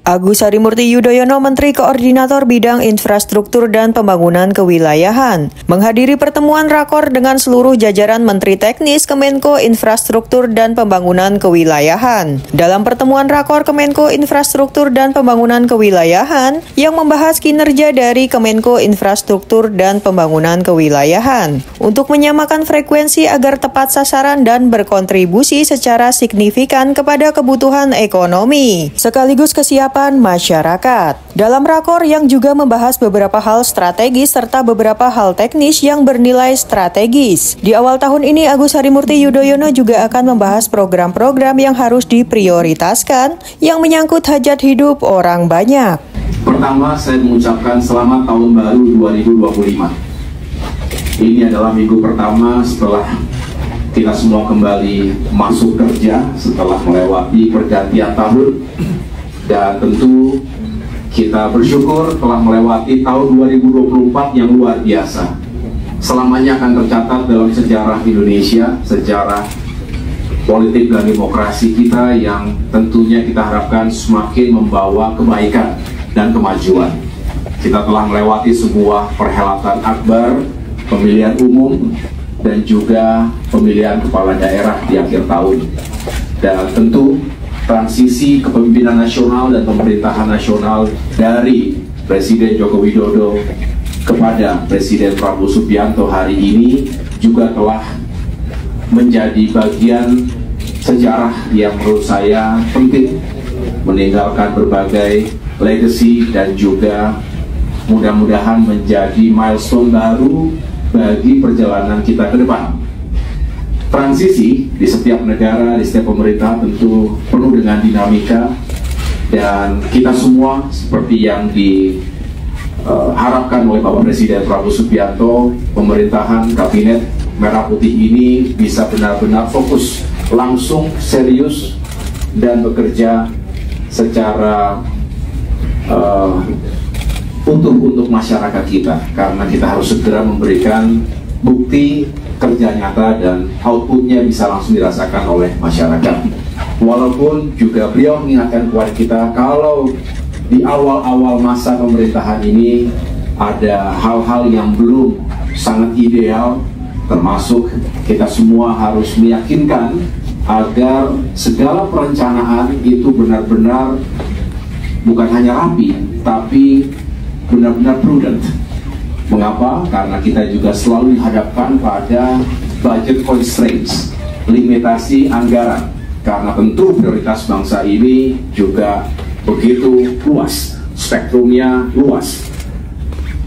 Agus Harimurti Yudhoyono, Menteri Koordinator Bidang Infrastruktur dan Pembangunan Kewilayahan, menghadiri pertemuan rakor dengan seluruh jajaran Menteri Teknis Kemenko Infrastruktur dan Pembangunan Kewilayahan. Dalam pertemuan rakor Kemenko Infrastruktur dan Pembangunan Kewilayahan yang membahas kinerja dari Kemenko Infrastruktur dan Pembangunan Kewilayahan untuk menyamakan frekuensi agar tepat sasaran dan berkontribusi secara signifikan kepada kebutuhan ekonomi, sekaligus kesiapan masyarakat. Dalam rakor yang juga membahas beberapa hal strategis serta beberapa hal teknis yang bernilai strategis. Di awal tahun ini, Agus Harimurti Yudhoyono juga akan membahas program-program yang harus diprioritaskan yang menyangkut hajat hidup orang banyak. Pertama, saya mengucapkan selamat tahun baru 2025. Ini adalah minggu pertama setelah kita semua kembali masuk kerja setelah melewati pergantian tahun. Dan tentu kita bersyukur telah melewati tahun 2024 yang luar biasa. Selamanya akan tercatat dalam sejarah Indonesia, sejarah politik dan demokrasi kita yang tentunya kita harapkan semakin membawa kebaikan dan kemajuan. Kita telah melewati sebuah perhelatan akbar, pemilihan umum, dan juga pemilihan kepala daerah di akhir tahun. Dan tentu transisi kepemimpinan nasional dan pemerintahan nasional dari Presiden Joko Widodo kepada Presiden Prabowo Subianto hari ini juga telah menjadi bagian sejarah yang menurut saya penting, meninggalkan berbagai legacy dan juga mudah-mudahan menjadi milestone baru bagi perjalanan kita ke depan. Transisi di setiap negara, di setiap pemerintah tentu penuh dengan dinamika, dan kita semua seperti yang diharapkan oleh Bapak Presiden Prabowo Subianto, pemerintahan Kabinet Merah Putih ini bisa benar-benar fokus, langsung, serius, dan bekerja secara utuh untuk masyarakat kita, karena kita harus segera memberikan bukti kerja nyata dan outputnya bisa langsung dirasakan oleh masyarakat. Walaupun juga beliau mengingatkan kepada kita kalau di awal-awal masa pemerintahan ini ada hal-hal yang belum sangat ideal, termasuk kita semua harus meyakinkan agar segala perencanaan itu benar-benar bukan hanya rapi, tapi benar-benar prudent. Mengapa? Karena kita juga selalu dihadapkan pada budget constraints, limitasi anggaran. Karena tentu prioritas bangsa ini juga begitu luas, spektrumnya luas.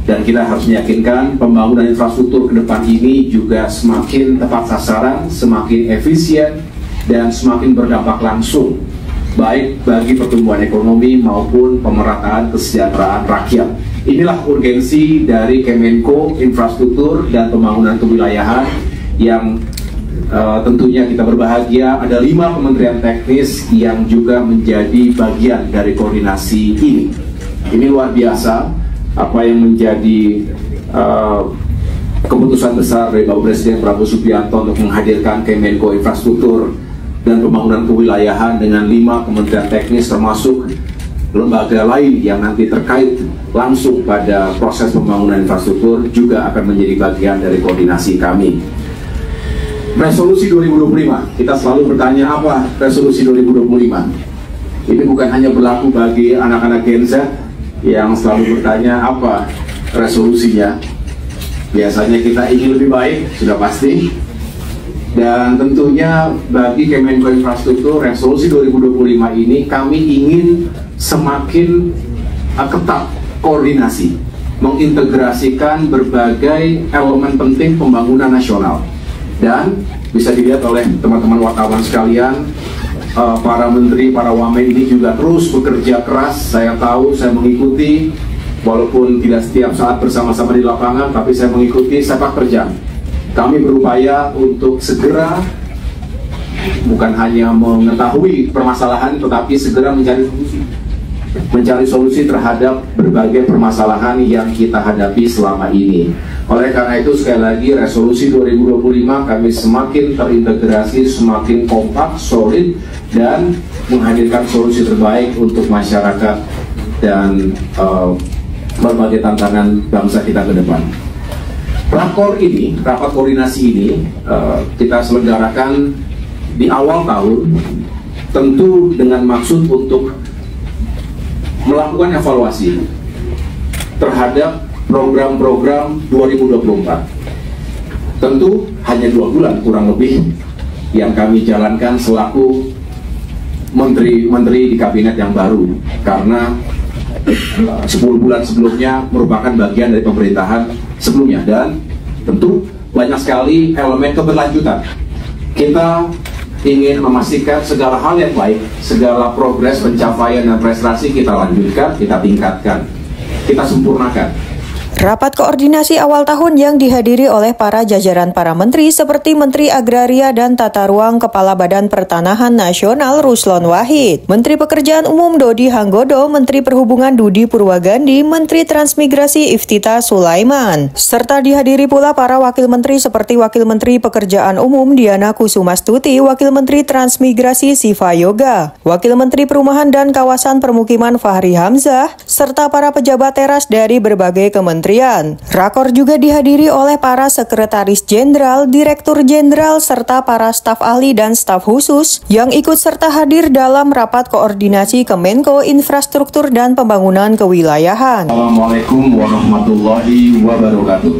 Dan kita harus meyakinkan pembangunan infrastruktur ke depan ini juga semakin tepat sasaran, semakin efisien, dan semakin berdampak langsung, baik bagi pertumbuhan ekonomi maupun pemerataan kesejahteraan rakyat. Inilah urgensi dari Kemenko Infrastruktur dan Pembangunan Kewilayahan yang tentunya kita berbahagia ada 5 kementerian teknis yang juga menjadi bagian dari koordinasi ini. Ini luar biasa apa yang menjadi keputusan besar dari Bapak Presiden Prabowo Subianto untuk menghadirkan Kemenko Infrastruktur dan Pembangunan Kewilayahan dengan 5 kementerian teknis termasuk lembaga lain yang nanti terkait langsung pada proses pembangunan infrastruktur juga akan menjadi bagian dari koordinasi kami. Resolusi 2025, kita selalu bertanya apa resolusi 2025? Ini bukan hanya berlaku bagi anak-anak Gen Z yang selalu bertanya apa resolusinya. Biasanya kita ingin lebih baik, sudah pasti. Dan tentunya bagi Kemenko Infrastruktur, resolusi 2025 ini kami ingin semakin ketat koordinasi, mengintegrasikan berbagai elemen penting pembangunan nasional. Dan bisa dilihat oleh teman-teman wartawan sekalian, para menteri, para wamen ini juga terus bekerja keras. Saya tahu, saya mengikuti, walaupun tidak setiap saat bersama-sama di lapangan, tapi saya mengikuti sepak terjang. Kami berupaya untuk segera bukan hanya mengetahui permasalahan, tetapi segera mencari solusi terhadap berbagai permasalahan yang kita hadapi selama ini. Oleh karena itu, sekali lagi, resolusi 2025 kami semakin terintegrasi, semakin kompak, solid, dan menghadirkan solusi terbaik untuk masyarakat dan berbagai tantangan bangsa kita ke depan. Rakor ini, rapat koordinasi ini kita selenggarakan di awal tahun, tentu dengan maksud untuk melakukan evaluasi terhadap program-program 2024. Tentu hanya 2 bulan kurang lebih yang kami jalankan selaku menteri-menteri di kabinet yang baru, karena 10 bulan sebelumnya merupakan bagian dari pemerintahan sebelumnya, dan tentu banyak sekali elemen keberlanjutan. Kita ingin memastikan segala hal yang baik, segala progres, pencapaian dan prestasi kita lanjutkan, kita tingkatkan, kita sempurnakan. Rapat koordinasi awal tahun yang dihadiri oleh para jajaran para menteri seperti Menteri Agraria dan Tata Ruang Kepala Badan Pertanahan Nasional Ruslon Wahid, Menteri Pekerjaan Umum Dodi Hanggodo, Menteri Perhubungan Dudi Purwagandi, Menteri Transmigrasi Iftita Sulaiman, serta dihadiri pula para wakil menteri seperti Wakil Menteri Pekerjaan Umum Diana Kusumastuti, Wakil Menteri Transmigrasi Siva Yoga, Wakil Menteri Perumahan dan Kawasan Permukiman Fahri Hamzah, serta para pejabat teras dari berbagai kementerian. Rakor juga dihadiri oleh para sekretaris jenderal, direktur jenderal, serta para staf ahli dan staf khusus yang ikut serta hadir dalam rapat koordinasi Kemenko Infrastruktur dan Pembangunan Kewilayahan. Assalamualaikum warahmatullahi wabarakatuh.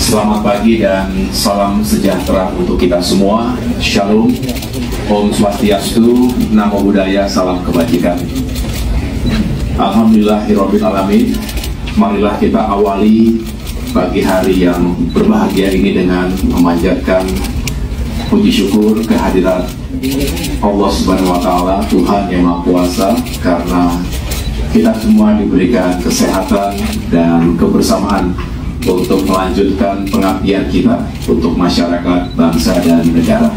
Selamat pagi dan salam sejahtera untuk kita semua. Shalom, Om Swastiastu, Namo Buddhaya, salam kebajikan. Alhamdulillahirabbil alamin. Marilah kita awali pagi hari yang berbahagia ini dengan memanjatkan puji syukur kehadiran Allah Subhanahu wa taala, Tuhan yang Maha Kuasa, karena kita semua diberikan kesehatan dan kebersamaan untuk melanjutkan pengabdian kita untuk masyarakat, bangsa dan negara.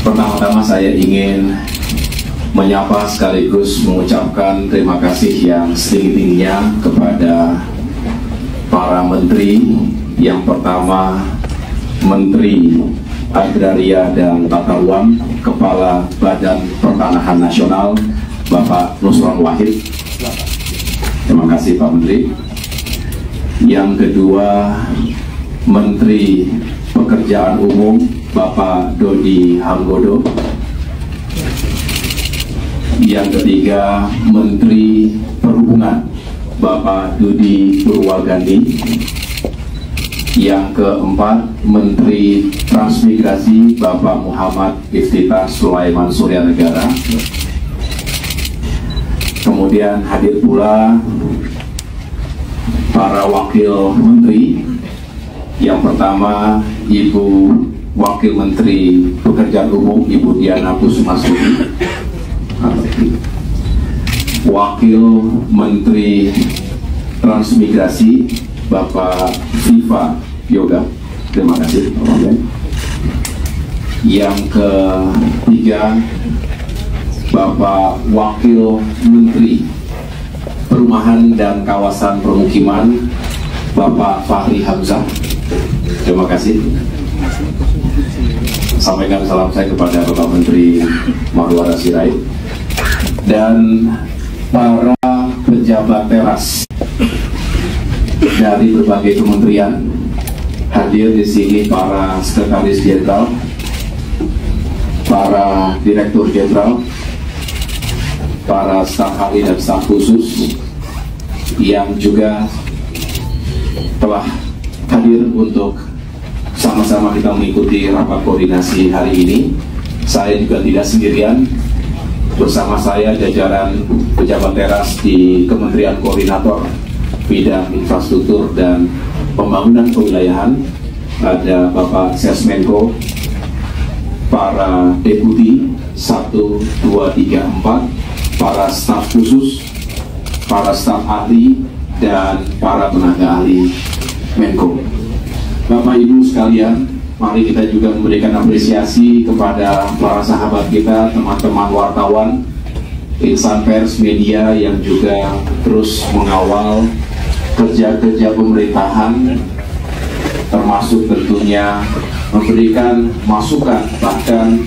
Pertama-tama saya ingin menyapa sekaligus mengucapkan terima kasih yang setinggi-tingginya kepada para menteri. Yang pertama, Menteri Agraria dan Tata Ruang, Kepala Badan Pertanahan Nasional, Bapak Ruslon Wahid. Terima kasih Pak Menteri. Yang kedua, Menteri Pekerjaan Umum, Bapak Dodi Hanggodo. Yang ketiga, Menteri Perhubungan, Bapak Dudi Purwagandi. Yang keempat, Menteri Transmigrasi, Bapak Muhammad Iftita Sulaiman Suryanegara. Kemudian hadir pula para wakil menteri. Yang pertama, Ibu Wakil Menteri Pekerjaan Umum, Ibu Diana Kusumastuti. Wakil Menteri Transmigrasi, Bapak Siva Yoga. Terima kasih. Yang ketiga, Bapak Wakil Menteri Perumahan dan Kawasan Permukiman, Bapak Fahri Hamzah. Terima kasih. Sampaikan salam saya kepada Bapak Menteri Marwara Sirait dan para pejabat teras dari berbagai kementerian. Hadir di sini para sekretaris jenderal, para direktur jenderal, para staf ahli dan staf khusus yang juga telah hadir untuk sama-sama kita mengikuti rapat koordinasi hari ini. Saya juga tidak sendirian. Bersama saya jajaran pejabat teras di Kementerian Koordinator Bidang Infrastruktur dan Pembangunan Kewilayahan. Ada Bapak Sesmenko, para deputi 1, 2, 3, 4, para staf khusus, para staf ahli, dan para tenaga ahli Menko. Bapak Ibu sekalian, mari kita juga memberikan apresiasi kepada para sahabat kita, teman-teman wartawan, insan pers, media yang juga terus mengawal kerja-kerja pemerintahan, termasuk tentunya memberikan masukan, bahkan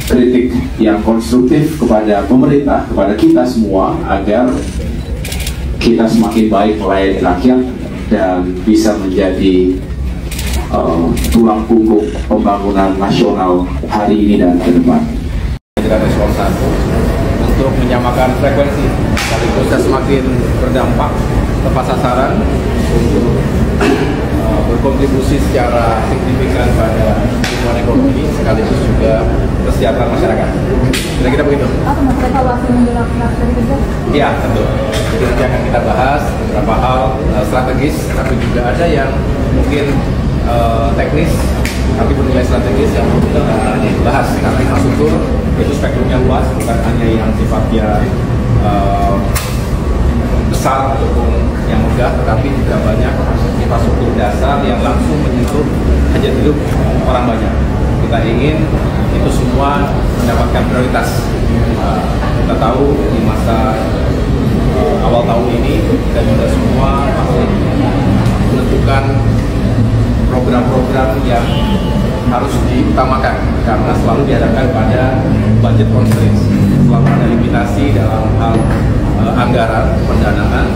kritik yang konstruktif kepada pemerintah, kepada kita semua, agar kita semakin baik melayani rakyat dan bisa menjadi tulang punggung pembangunan nasional hari ini dan ke depan. Kita eselon 1 untuk menyamakan frekuensi, sekaligus kita semakin berdampak tepat sasaran untuk berkontribusi secara signifikan pada pertumbuhan ekonomi sekaligus juga kesejahteraan masyarakat. Kira-kira begitu. Evaluasi menjelang dari kerja? Iya, tentu. Jadi nanti akan kita bahas beberapa hal strategis, tapi juga ada yang mungkin teknis, tapi bernilai strategis yang perlu kita bahas. Karena infrastruktur itu spektrumnya luas, bukan hanya yang sifatnya besar ataupun yang megah, tetapi juga banyak infrastruktur dasar yang langsung menyentuh hajat hidup orang banyak. Kita ingin itu semua mendapatkan prioritas. Kita tahu di masa awal tahun ini kita juga semua masih menentukan program-program yang harus diutamakan karena selalu dihadapkan pada budget constraints, selalu ada limitasi dalam hal anggaran pendanaan